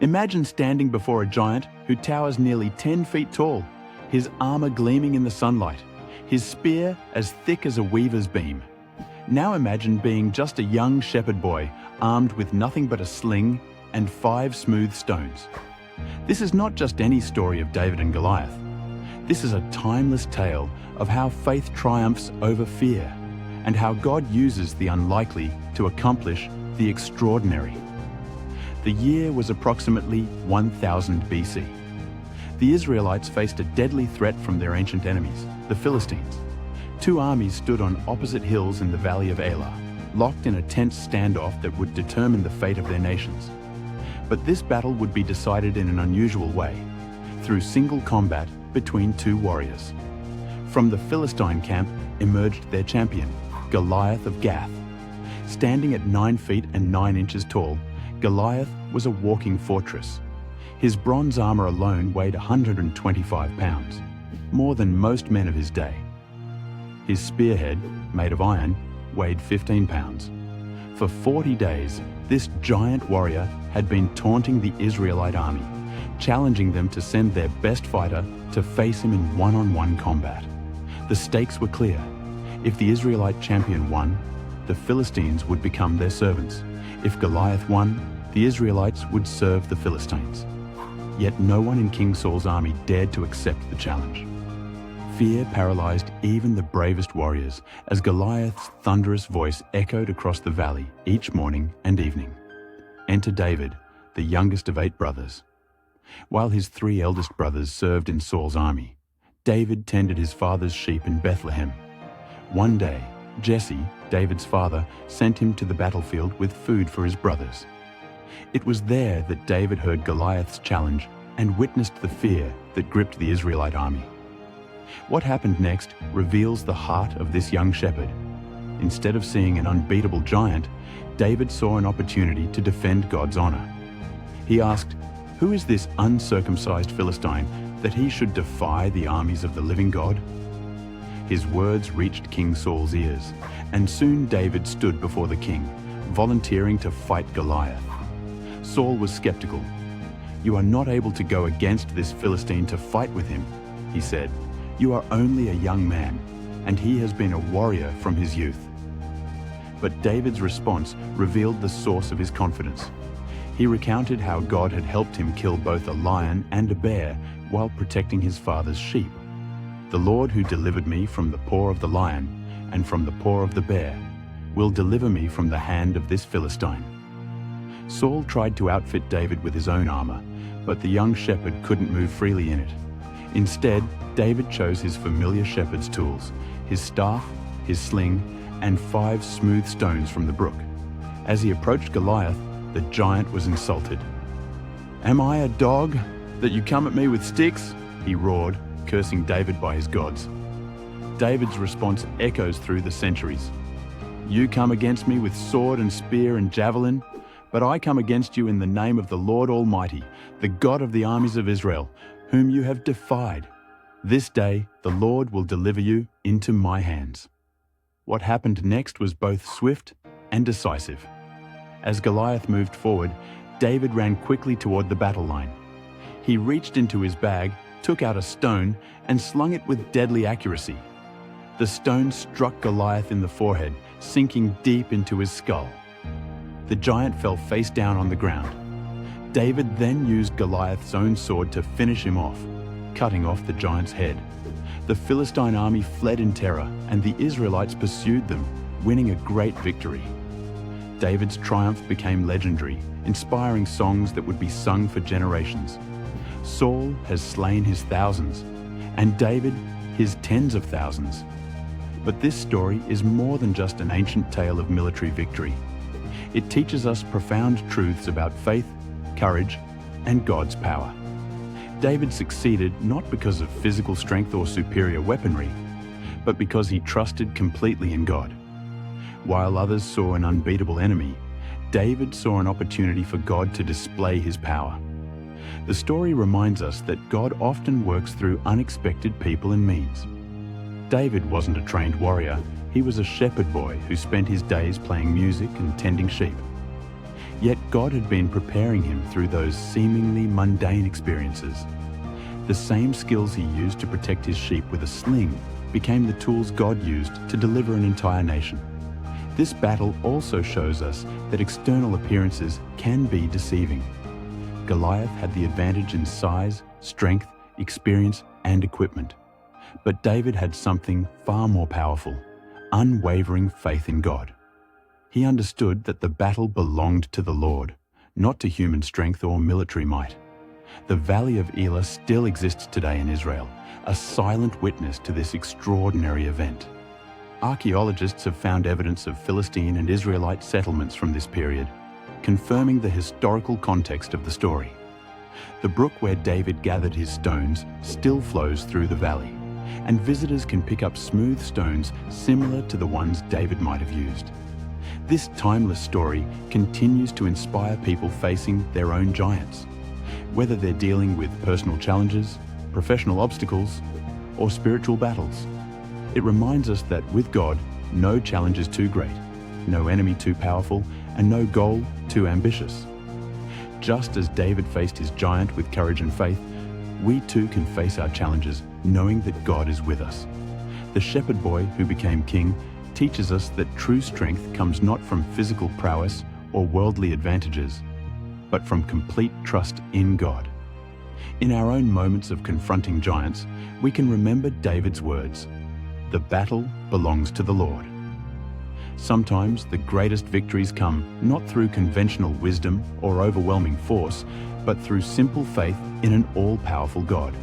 Imagine standing before a giant who towers nearly 10 feet tall, his armor gleaming in the sunlight, his spear as thick as a weaver's beam. Now imagine being just a young shepherd boy, armed with nothing but a sling and 5 smooth stones. This is not just any story of David and Goliath. This is a timeless tale of how faith triumphs over fear and how God uses the unlikely to accomplish the extraordinary. The year was approximately 1000 BC. The Israelites faced a deadly threat from their ancient enemies, the Philistines. 2 armies stood on opposite hills in the Valley of Elah, locked in a tense standoff that would determine the fate of their nations. But this battle would be decided in an unusual way, through single combat between 2 warriors. From the Philistine camp emerged their champion, Goliath of Gath. Standing at 9 feet and 9 inches tall, Goliath was a walking fortress. His bronze armor alone weighed 125 pounds, more than most men of his day. His spearhead, made of iron, weighed 15 pounds. For 40 days, this giant warrior had been taunting the Israelite army, challenging them to send their best fighter to face him in one-on-one combat. The stakes were clear. If the Israelite champion won, the Philistines would become their servants. If Goliath won, the Israelites would serve the Philistines. Yet no one in King Saul's army dared to accept the challenge. Fear paralyzed even the bravest warriors as Goliath's thunderous voice echoed across the valley each morning and evening. Enter David, the youngest of 8 brothers. While his 3 eldest brothers served in Saul's army, David tended his father's sheep in Bethlehem. One day, Jesse, David's father, sent him to the battlefield with food for his brothers. It was there that David heard Goliath's challenge and witnessed the fear that gripped the Israelite army. What happened next reveals the heart of this young shepherd. Instead of seeing an unbeatable giant, David saw an opportunity to defend God's honor. He asked, "Who is this uncircumcised Philistine that he should defy the armies of the living God?" His words reached King Saul's ears, and soon David stood before the king, volunteering to fight Goliath. Saul was skeptical. "You are not able to go against this Philistine to fight with him," he said. "You are only a young man, and he has been a warrior from his youth." But David's response revealed the source of his confidence. He recounted how God had helped him kill both a lion and a bear while protecting his father's sheep. "The Lord who delivered me from the paw of the lion and from the paw of the bear will deliver me from the hand of this Philistine." Saul tried to outfit David with his own armor, but the young shepherd couldn't move freely in it. Instead, David chose his familiar shepherd's tools, his staff, his sling, and 5 smooth stones from the brook. As he approached Goliath, the giant was insulted. "Am I a dog that you come at me with sticks?" he roared, cursing David by his gods. David's response echoes through the centuries. "You come against me with sword and spear and javelin, but I come against you in the name of the Lord Almighty, the God of the armies of Israel, whom you have defied. This day the Lord will deliver you into my hands." What happened next was both swift and decisive. As Goliath moved forward, David ran quickly toward the battle line. He reached into his bag, took out a stone, and slung it with deadly accuracy. The stone struck Goliath in the forehead, sinking deep into his skull. The giant fell face down on the ground. David then used Goliath's own sword to finish him off, cutting off the giant's head. The Philistine army fled in terror, and the Israelites pursued them, winning a great victory. David's triumph became legendary, inspiring songs that would be sung for generations. Saul has slain his thousands, and David his tens of thousands. But this story is more than just an ancient tale of military victory. It teaches us profound truths about faith, courage, and God's power. David succeeded not because of physical strength or superior weaponry, but because he trusted completely in God. While others saw an unbeatable enemy, David saw an opportunity for God to display his power. The story reminds us that God often works through unexpected people and means. David wasn't a trained warrior, he was a shepherd boy who spent his days playing music and tending sheep. Yet God had been preparing him through those seemingly mundane experiences. The same skills he used to protect his sheep with a sling became the tools God used to deliver an entire nation. This battle also shows us that external appearances can be deceiving. Goliath had the advantage in size, strength, experience, and equipment. But David had something far more powerful: unwavering faith in God. He understood that the battle belonged to the Lord, not to human strength or military might. The Valley of Elah still exists today in Israel, a silent witness to this extraordinary event. Archaeologists have found evidence of Philistine and Israelite settlements from this period, confirming the historical context of the story. The brook where David gathered his stones still flows through the valley, and visitors can pick up smooth stones similar to the ones David might have used. This timeless story continues to inspire people facing their own giants, whether they're dealing with personal challenges, professional obstacles, or spiritual battles. It reminds us that with God, no challenge is too great, no enemy too powerful, and no goal too ambitious. Just as David faced his giant with courage and faith, we too can face our challenges knowing that God is with us. The shepherd boy who became king teaches us that true strength comes not from physical prowess or worldly advantages, but from complete trust in God. In our own moments of confronting giants, we can remember David's words: "The battle belongs to the Lord." Sometimes the greatest victories come not through conventional wisdom or overwhelming force, but through simple faith in an all-powerful God.